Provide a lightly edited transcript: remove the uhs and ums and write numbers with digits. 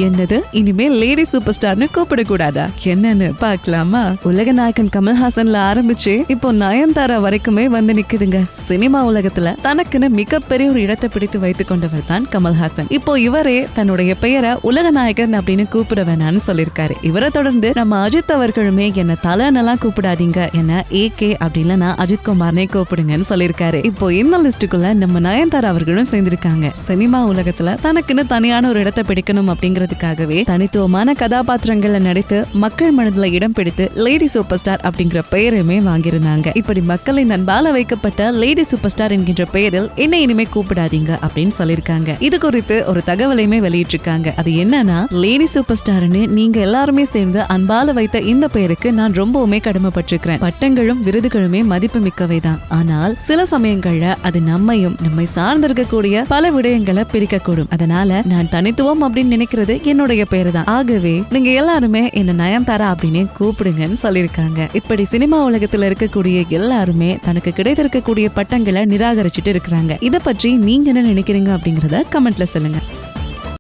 என்னது இனிமே lady super ஸ்டார்னு கூப்பிடக்கூடாதா? என்னன்னு பாக்கலாமா? உலக நாயகன் கமல்ஹாசன்ல ஆரம்பிச்சு இப்போ நயன்தாரா வரைக்குமே வந்து நிக்குதுங்க. சினிமா உலகத்துல தனக்குன்னு மிகப்பெரிய ஒரு இடத்தை பிடித்து வைத்துக் கொண்டவர் தான் கமல்ஹாசன். இப்போ இவரே தன்னுடைய பெயரை உலக நாயகன் அப்படின்னு கூப்பிட வேணான்னு சொல்லிருக்காரு. இவரை தொடர்ந்து நம்ம அஜித் அவர்களுமே என்ன தலனெல்லாம் கூப்பிடாதீங்க, என்ன ஏகே அப்படி இல்லனா அஜித் குமார்னே கூப்பிடுங்கன்னு சொல்லிருக்காரு. இப்போ இந்த லிஸ்டுக்குள்ள நம்ம நயன்தாரா அவர்களும் சேர்ந்திருக்காங்க. சினிமா உலகத்துல தனக்குன்னு தனியான ஒரு இடத்தை பிடிக்கணும் அப்படிங்கிறதுக்காகவே தனித்துவமான கதாபாத்திரங்களை நடித்து மக்கள் மனதில் இடம் பிடித்து லேடி சூப்பர் ஸ்டார் அப்படிங்கிற பெயருமே வாங்கியிருந்தாங்க. இப்படி மக்களின் அன்பால வைக்கப்பட்ட லேடி சூப்பர் ஸ்டார் என்கின்ற பெயரில் என்ன இனிமே கூப்பிடாதீங்க அப்படின்னு சொல்லிருக்காங்க. இது குறித்து ஒரு தகவலையுமே வெளியிட்டிருக்காங்க. அது என்னன்னா, லேடி சூப்பர் ஸ்டார்னு நீங்க எல்லாருமே சேர்ந்து அன்பால வைத்த இந்த பெயருக்கு நான் ரொம்பவுமே கடமைப்பட்டிருக்கிறேன். பட்டங்களும் விருதுகளுமே மதிப்பு மிக்கவை தான். ஆனால் சில சமயங்கள்ல அது நம்மையும் நம்மை சார்ந்திருக்கக்கூடிய பல விடயங்களை பிரிக்கக்கூடும். அதனால நான் தனித்துவம் அப்படின்னு நினைக்கிறது என்னுடைய பேரு தான். ஆகவே நீங்க எல்லாருமே என்ன நயன்தாரா அப்படின்னு கூப்பிடுங்கன்னு சொல்லிருக்காங்க. இப்படி சினிமா உலகத்துல இருக்கக்கூடிய எல்லாருமே தனக்கு கிடைத்திருக்கக்கூடிய பட்டங்களை நிராகரிச்சுட்டு இருக்கிறாங்க. இத பற்றி நீங்க என்ன நினைக்கிறீங்க அப்படிங்கறத கமெண்ட்ல சொல்லுங்க.